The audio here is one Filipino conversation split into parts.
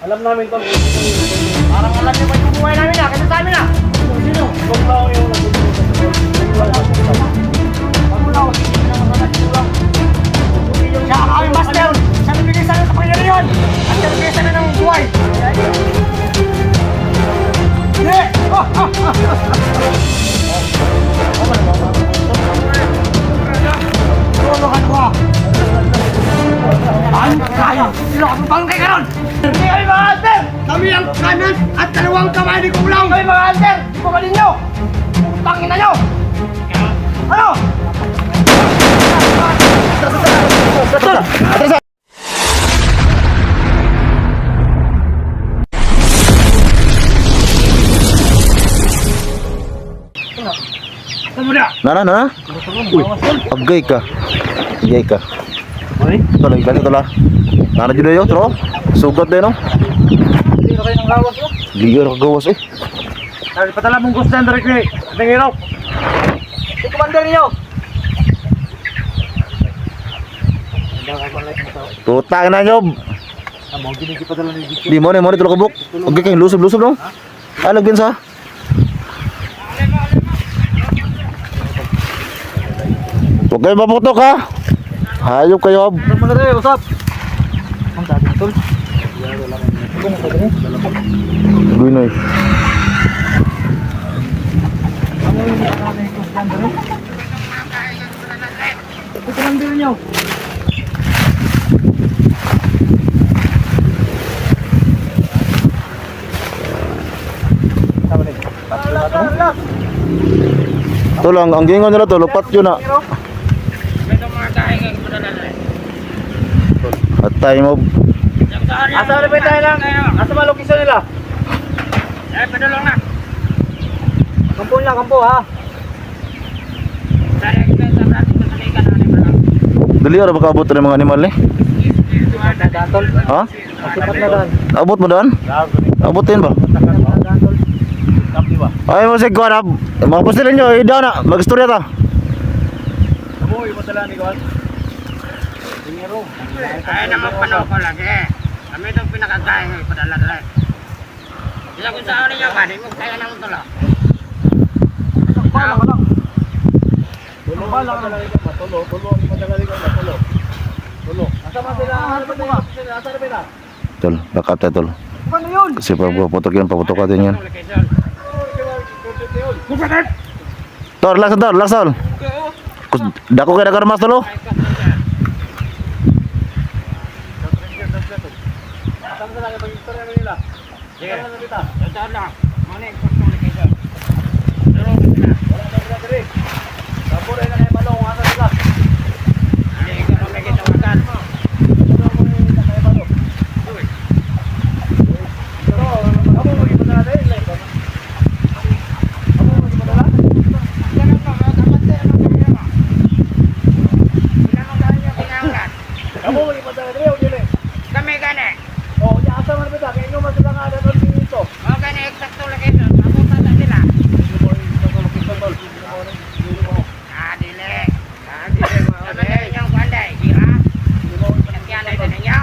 Alam namin to. Parang alam niyo ba yung buhay namin na? Kasi sa amin na. Sino? Huwag na ako yung Siya ang aming master. Siya nagbigay sa amin ng kapangyarihan. At siya nagbigay sa amin ng buhay. Tulungan ko. Ang kaya. Ilokong bang kay karon. Hindi kami mga alter. Kami ang kanan at dalawang kamay ni Kulang. Kami mga alter. Di ba malin nyo? Putangin na nyo. Ano? Nana. Uy, agay ka. Agay ka. Ito lang, ito lang. Nana dito yun, tro. Sugat din, no? Hindi na kayo ng gawas yun. Ligar ka gawas, eh. Patala mong gusto ng direct eh. Ating hero. Si commander niyo. Tutang na nyo. Di mo na, ito lang kabuk. Agay kayong lusob-lusob, no? Ay, lagyan sa. Huwag kayo maputok, ha? Hayop kayo. Usap mo na rin, usap. Ang sabi ng tol. Gawin na, eh. Ano yung nakakala yung commander eh? Si commander niyo. Ito lang, ang gingon nila to, lupat yun, na. At tayo mo. Asa na ba tayo lang? Asa ba location nila? Padulong na. Kampo nila, kampo ha. Dali ara baka abot ng mga animal, eh. Datol. Ha? Sipat na dan. Abot mo doon? Abutin ba? Datol. Kapi ba? Ay mo sig kuan. Mga pastilan nyo, daw na. Mag-istorya ta. Amo, yung masala ni Kawan. Dinero. Ay naman panaw ko lagi. Kami itong pinakagaya ng padala dala. Isa kung saan niyo ba? Di mo kaya naman tulo. Bala ka lang. Tulo bala ka lang ito. Tulo. Ang madagali ko. Tulo. Asa man sila? Asa na ba? Tol, backup tayo, tol. Ano yun? Kasi paputok yan, paputok natin yan. Tol, relax, tol, relax, tol. Dako kayo na karmas, tol, oh. Asa na lang yung istorya nila? Sige. Asa na kita? Saan lang? Muna yung kustong location. Durong na. Wala na sila diri. Tapuray na kayo malong. Asa sila? Hindi ka kami kitawagan. Ito mo yung kayo malong. Ito, amo mo yung padala dahil. Amo mo yung padala? Ganun pa, kapatid ang problema. Ilan ang dahil niya kinanglan? Amo mo yung padala dahil. Kami gani. Oh, ya asa man ba? Kaya nyo masala nga dapat dito. O gani eksakto location. Papunta na sila. Ah, dili. Sabi kayo niyong kuanday. Gira. Pinagyanay din ninyo.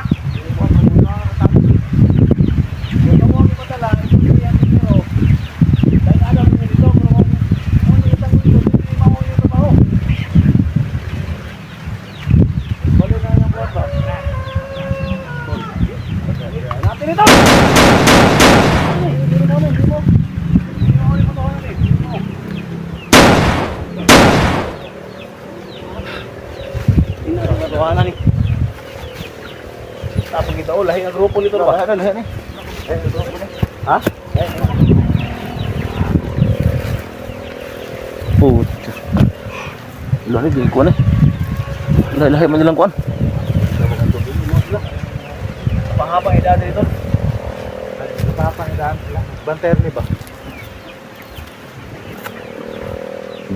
Tuhanan ni. Tapos kita lahi ang grupo nito ba? Lahat ni. Ha? Puta. Lahat ni, di kuan, eh. Lahat man nilang kuan. Panghabang edad dito. Panghabang edad sila. Banter ni ba?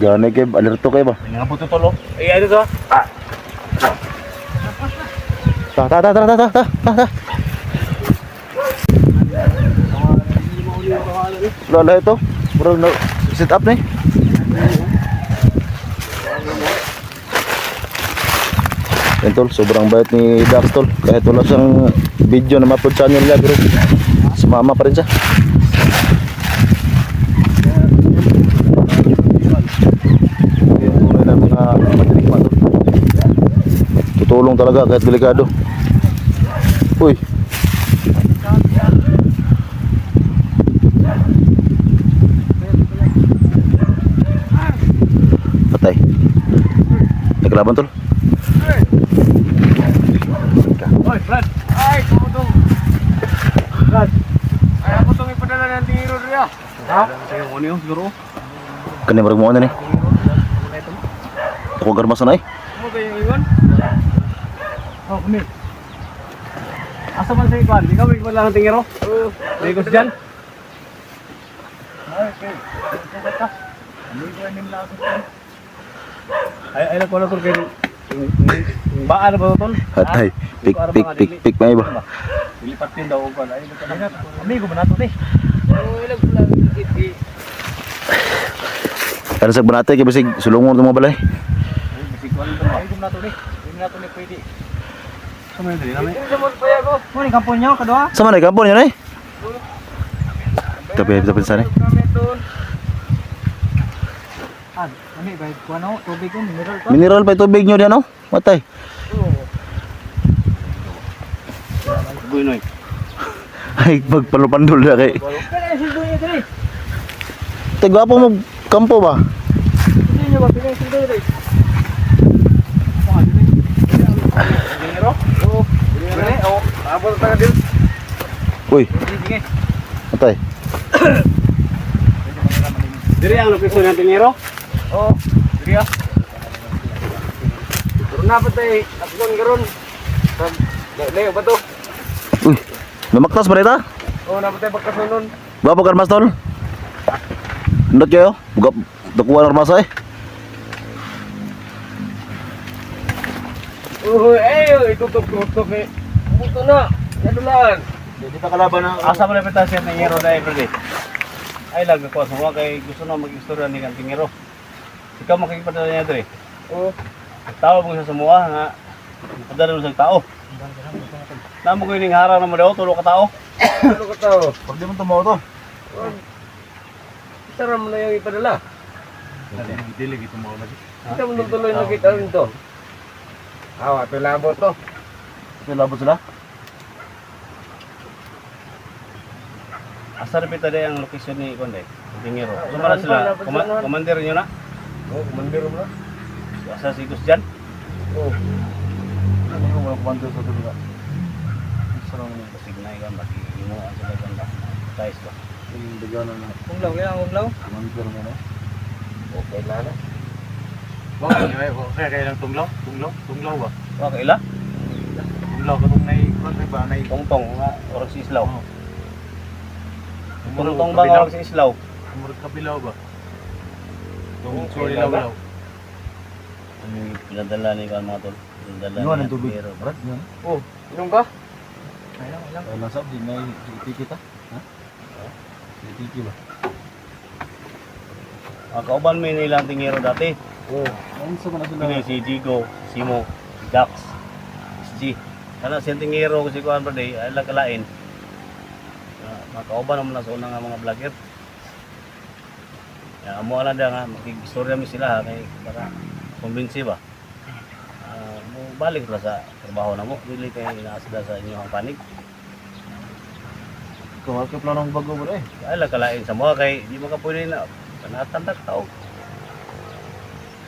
Gani kayo, alerto kayo ba? Nga po tutulo. Ay, ano to? Ta. Lala ito. Bro, no, sit up na, eh. Yan tol, sobrang bait ni Dax tol. Kahit wala siyang video na ma-upload sa channel niya, pero sumama pa rin siya. Yan muna ng mga matinikma tol. Tutulong talaga kahit delikado. Uy. Patay. Naglaban tol. Oy, Brad. Ay, kumutong. Brad. Ay, ako itong ipadala ng tiro rin. Ha? Sa'yo ko niyo, siguro. Kani marag mo na ni. Ako garmas na eh. Ano kayo yung iwan? Oh, kami. Asa man sa iwan? Ikaw may iwan lang ng tingero? Oo. May ikos dyan? Ay, okay. Sugat ka. May iwan yung lakas dyan. Ay, nagko na tol kayo. Yung baan na ba ito tol? Hatay. Pik pa iba. Ilipat din daw ko. Ay, amigo mo na ito eh. Oo, ilag ko lang. Pero sa banate kay basig sulungon mo balay. Amigo mo na ito eh. Hindi na ito ni pwede. Sama yun din namin. Sama pa yan ko. Muna yung kampon nyo, kadwa? Sama na kampon yun eh. Tapi sana. Ah, ano ba? Kuano, tubig ko, mineral pa? Mineral pa tubig nyo diyan no? Matay. Buinoy. Ay magpalupandol na kay. Kaya sildo niya dali. Tigwapo mo kampo ba? Hindi niyo ba sildo dali? Dinero? Oo. Dinero? Oo. Abot pa din. Uy, Sige. matay. Diri ang location ng dinero? Oo. Diri ah. Pero na patay, apon garon. Leo ba to? Uy, mamaktas ba rita? Oo, napatay pagkasunon. Gwapo karmas tol. Ndot kayo? Buka dakuha ng armasa eh. Itutok eh. Buto na. Yadulan. Hindi pa kalaban ng... Asa mo na pitasya ng Tingero na everyday? Ay, lag ako sa mga kay gusto na mag-istorya ni kang Tingero. Ikaw makikipadala niya dre. Oo. Tao mo sa sumuha nga. Padala mo sa tao. Namo ko yung harang na mo daw, tulo ka tao. Tulo ka tao. Pag di mo tumaw to. Isara mo na yung ipadala. Dili gitu mo lagi. Ito mo nung tuloy nakita rin to. Awa, ito labot to. Ito labot sila. Asa na pita ang location ni Konday? Tingero. Sumara sila. Commander nyo na? Oo, commander mo na. Asa si Gus dyan? Oo. Ano yung mga kumando sa dulo? Sarang mo kasig na ikan. Makikinuha sila ganda. Guys ba? Yung daganan na Uglaw yan, uglaw. commander mo na. Okay na na. Kaya lang tunglaw ba? Okay la? Tunglaw ka itong ba? Tongtong nga. Orang si Islaw. Tongtong ba nga orang si Islaw? Murag kabilaw ba? Sorry lang. Ano yung pinadala ni Kan mga tol? Pinadala Iwan ni ang tubig. Tingero. Brad, yan. Oh, inom ka? Ay nasab di na itiki ta. Ha? Itiki ba? Kauban mo nilang Tingero dati. Oh, ano sa mana sila? Pili si Jigo, si Simo, si Dax, si G. Kana si Tingero kasi kuan pa day, ay lang kalain. Makauban naman na sa unang mga vlogger. Ya, amo ala da nga makikistorya mi sila kay para kumbinsi ba. Mo balik ra sa trabaho na mo, dili kay inaasda sa inyo ang panig. Kawal ka planong bago mo eh. Ay lang kalain sa mga kay di mo ka pwede na panatan tao.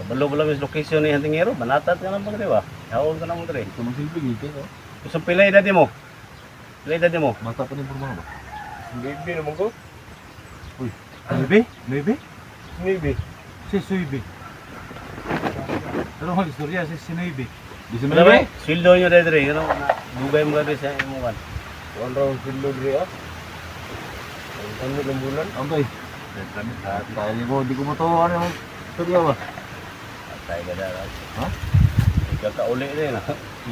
Kabalo lang yung location ni Tingero, banatan ka lang pa di ba? Haon ka na mo dre. Ito magsilbi gito. Gusto pilay dati mo. Pilay dati mo. Mata pa ni porma ba? Baby naman ko. Uy, Maybe? Baby. Si Suibi. Pero ang istorya si Sinuibi. di sa Ano ba? mga. Sweldo nyo dahil dre, you know, dugay mo dahil sa imukan. One round sildo dre ah. Ang ng bulan. Okay. Tayo mo, di ko mo to ano yung istorya ba? Atay ka dahil. Ha? Ikakauli rin.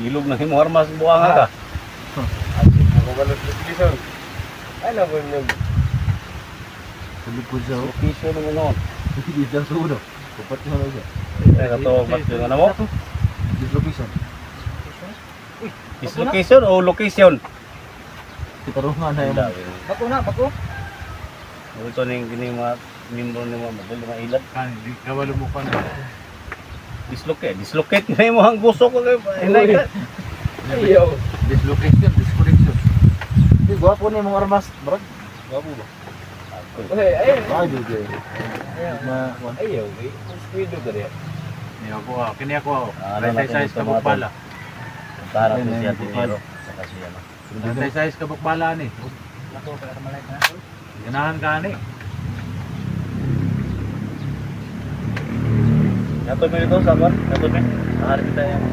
Ilog na himo armas buanga ka. Ako galos location. Ay na ko yung Sabi ko siya. Location mo noon. Hindi siya sudo. Kupat niya na siya. Ay katawag ba't yung ano mo? Dislocation. Dislocation o location? Itarungan na yung Bako na, bako. Ito na yung gini mga membro ni mga madal, mga ilad. Hindi ka mo pa na. Dislocate na yung mga gusto ko. Hinay ka. Ayaw. Dislocation, disconnection. Di gwapo ni mong armas, bro. Gwapo ba? Ayaw. Ay, di. Ayaw. Speedo ka rin. Niya ko ah, kini ako ah. Ano natin 36 ito, ka mga bukbala. Para ko siya tiniro. Saka siya na. 36 ka bukbala ni. Ganahan ka ni. Yato mo ito, sabar. Yato mo. Naharap kita yung...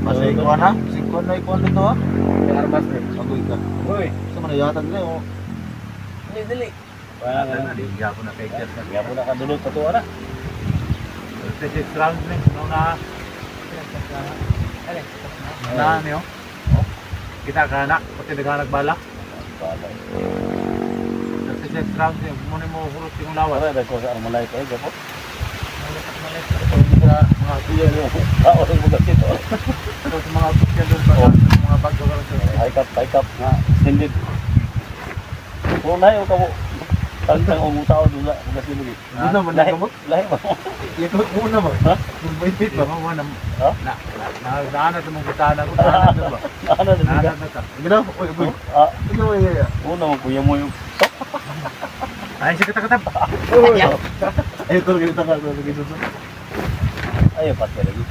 Masay ko na. Sikon na ikon dito ha. May armas rin. Agoy ka. Uy. Sa manayatan na oh. Dili. Parang Hindi ako na kay Jess. Kaya po nakadulot pa ito, ana. 36 rounds ni. Nung na. Na niyo. Kita ka na. Pati naghanag bala. 36 rounds ni. Muna mo hurot yung lawas. Para dahil ko sa armalay ko, eh, gapo. Mga Iya, iya. Tao rin mo kasi ito. ito sa mga official doon pa. Mga bago ka lang sa High cap nga. Extended. Kung lahi o kamo. Tagtang umutaw doon sa mga sinulit. Doon naman na kamot. Lahi ba? Ikot muna ba? Ha? Kung may fit ba? Mga Ha? naanad mo gitana ko. Naanad na ba? Ano na Naanad bigat? na ka. Ginaw, oy, oy. Ah, Ikaw ay iya. una mo kuya mo yung... Ay, sige katap. Ay, ito ganito ka sa susunod. Ayaw, pati lagi.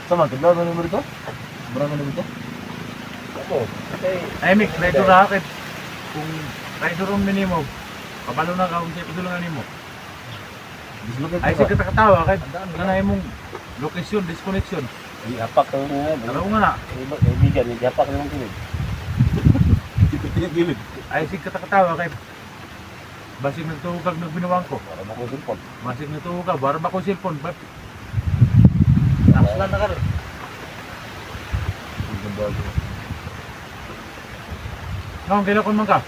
Sama, kidlaw na numero ito? Berapa numero ito? Ako. Ay, Mick, rider na akit. Kung rider ang minimum, kabalo na ka kung siya padulungan mo. Dislocate Ay, ka. sige katawa kahit nanay mong location, disconnection. Di apak ka nga. Taraw nga na. Kaibigan, di apak ka ng kilid. Ikot niya gilid. Ay, sige katawa kahit basig nagtuhugag nagbinuwang ko. Para mo ko simpon. Basig nagtuhugag, bara ba ko cellphone? Naslan na ka rin. Ngayon, kailan ko man ka?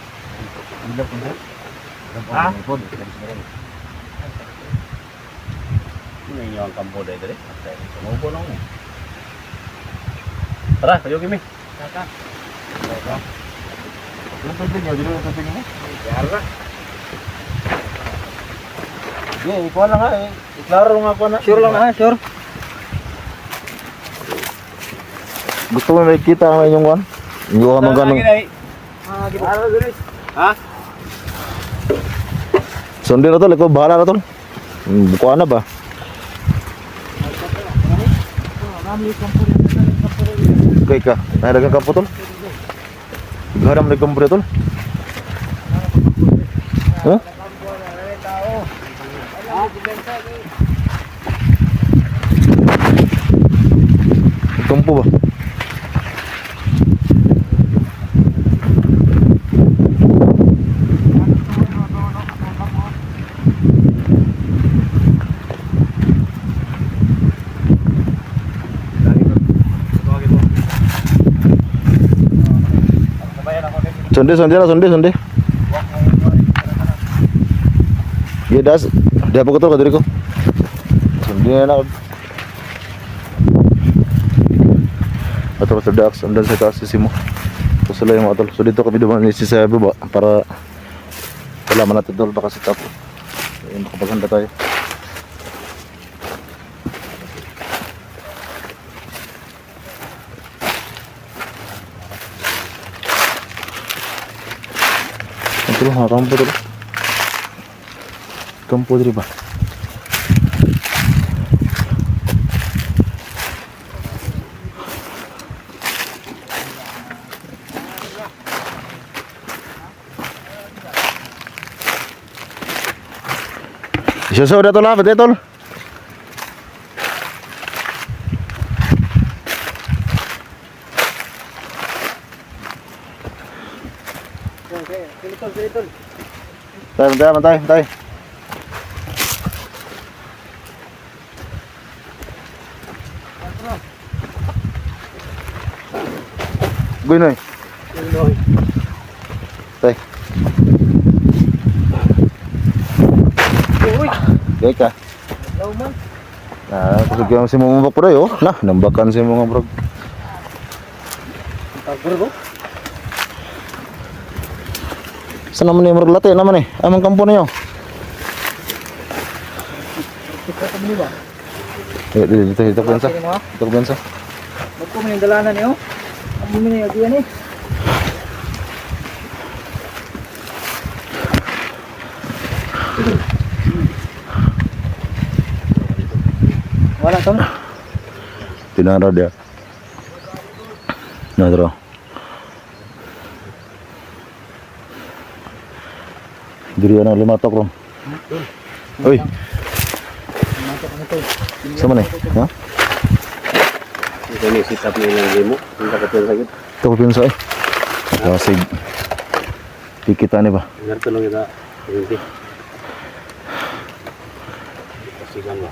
Bilap ko na. Ha? Ano yung ang kampo dahil dali? Tumupo na mo. Tara, kayo kimi. Kaka. Ilang tubig niya? Dilo yung tubig mo? Yara. Yeah, ikuha na nga eh. Iklaro nga ko na. Sure lang ha, sure. Gusto mo may kita ang inyong one? Hindi ko ka ganun. Gitara guys. Ha? Sundi na tol, ikaw bahala na tol. Bukuha na ba? Okay ka, nahalagang kampo tol. Garam na kampo tol. Huh? Kampo ba? Sundi. Iya das, dia apa ketul kadiriku? Sundi na. Atol sa dax, andan sa taas si mo. Tapos sila yung mga tol. So dito kami dumaan ni si sa baba para kalaman natin tol baka si tapo. Ayun, makapaganda tayo. Ito lang, kampo tol. Kampo diri ba? Susu udah tol apa dia tol? Bentar. Gue nih. Tay. Uy. Gay ka. Hello man. Kusog kayo si mga bak po oh. Nah, nambakan si mga bro. Saan naman yung marglate naman eh? Amang kampo niyo. Dito pensa. Dito pensa. Ba't ko may dalanan niyo? Ang bumili yung diyan eh. Wala tol. Tinara dia. Nah, terus. Diri anak 5 tok, Rom. Oi. Sama nih, ha? Ito ni sit up nilang demo. Ang kakapil sakit. Ito ko pinsa eh. Kasig. Pikita ni ba? Ngarto lang kita. Hindi. Pasigan ba?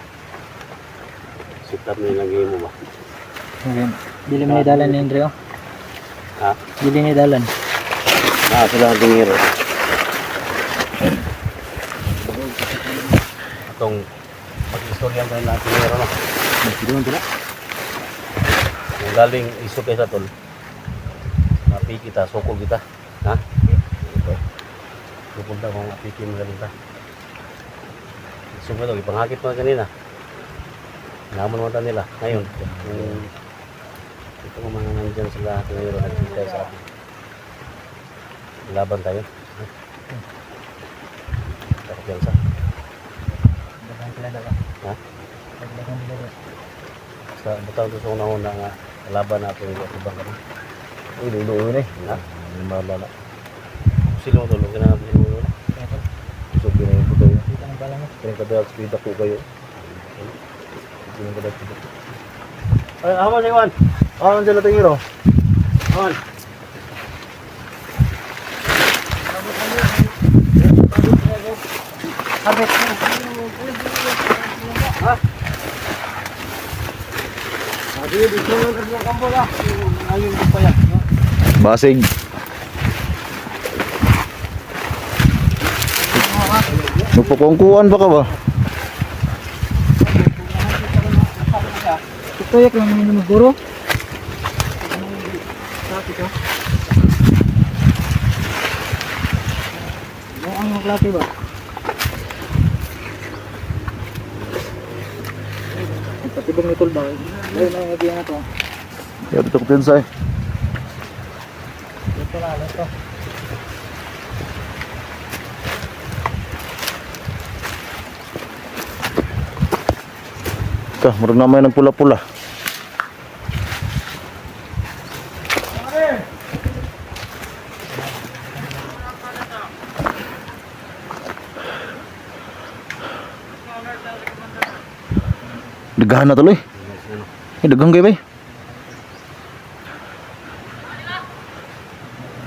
Sit up nilang demo ba? Bili mo ni dalan ni Andreo. Ha? Bili ni dalan. Sila ang tingiro. Atong pag-istorya tayo natin tingiro no. Siguro na. Yung galing iso kay sa tol. Mapi kita, sokol kita. Ha? Okay. Pupunta kung apiki mo galing ta. Iso mo ito, ipanghakit mo kanina. Naman mo nila. Ngayon, ito mga nandyan sila tingiro nagkita sa atin. Laban tayo. Kapiyansa. Ha? Sa butang to sa una-una nga laban natin yung ibang kami. Uy, luluwi na eh. Ha? Yung mga bala. Silong tulong ka na natin yung una. So, pinayong po kayo. Pinayong kadal, speed ako kayo. Pinayong kadal, speed ako. Ay, aman, Iwan. Aman dyan natin hero. Aman. Basig. Nagpakongkuan pa ka ba? Ito yak lang namin ng guro. Ang maglati ba? Patibong ni Tol ba? Dahil na yung ibiyan na to. Ya, dito ko pinsa eh. Ito na, ito. Kah, murag na may nagpula-pula. Dagahan na tuloy. Dagang kayo ba?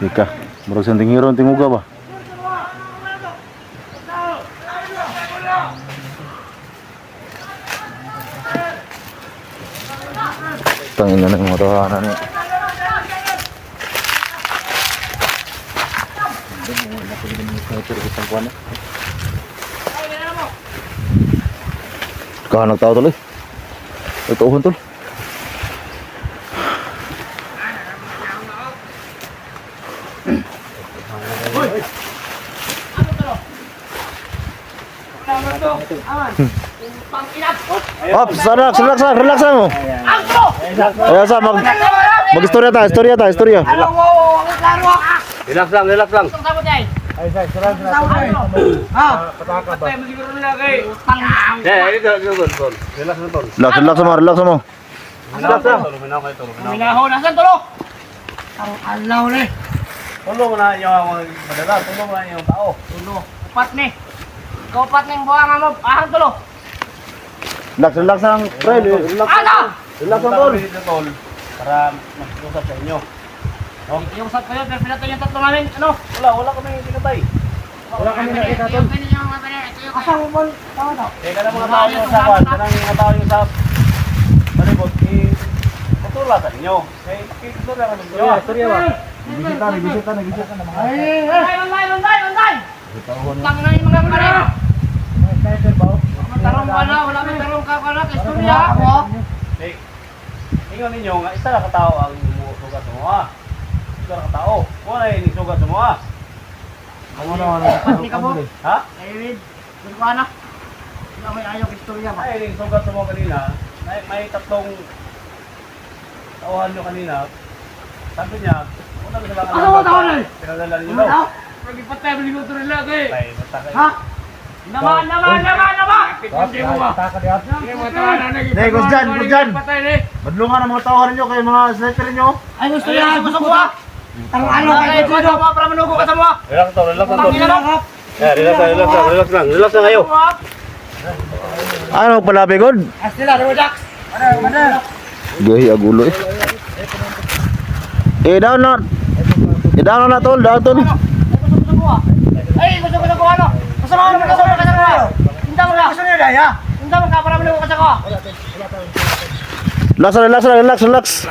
Ika, murag sa tingiro ang tinguga ba? Tangin na ng mga tahanan niya. Kahanag tao tuloy. Ito uhon tol. Ops, relax mo. Ayan sa mag-istorya ta. Relax lang. Ay, say, sarang Relax mo. Minahon, nasan tulo? Ang alaw ni. Tulong mo na yung madala, tulong mo na yung tao. Tulo. Upat ni. Kaupat ni buwang mo. Ahang tulo. Relax lang, pre. Relax lang tol. Para mag-usap sa inyo. Yung sat kayo, pero pinatay yung tatlo namin. Ano? Wala kami pinatay. Wala kami nakita tol. Asang mo man? Tama daw. Kaya ka mga tao yung sa kwan, kanang mga tao yung sa palibot, patula sa inyo. Kaya kikito lang kami inyo. Istorya ba? Nagisita na mga. Ay! Lunday! Tang na yung mga kamera. Tarong ka na, wala may tarong ka na, istorya ako. Ingon ninyo nga, isa na katao ang sugat mo ah. Isa na katao. Wala yung sugat mo ah. Pati ka mo? Ha? David, dito ka na. Wala may ayaw istorya ba? Ay, yung sugat mo kanina, may tatlong tauhan nyo kanina. Sabi niya, una ba sila Ano mo tao na? pinadala ninyo Ano daw. daw? Lagi patay, minuto rin lang eh. Ay, basta kayo. Ha? Naman! Hindi mo ba? Hindi mo tawanan na. Hey, Gus Jan. Patay eh. Madlungan ang mga tawahan nyo kay mga sniper nyo. Ay, gusto niya, gusto ko ha? Ang ano kayo dito mo para manugo ka sa mga? Relax to, relax to. Tangina lang. Yeah, relax lang kayo. Ano palabi god? Astila, Rojax. Gahi agulo eh. Down na. Down na tol, down tol. Gusto ko ha? Ay, gusto ko ano? Kasama ka sa mga. Hindi mo na. Gusto niya daya. Hindi mo ka para manugo ka sa mga. Relax.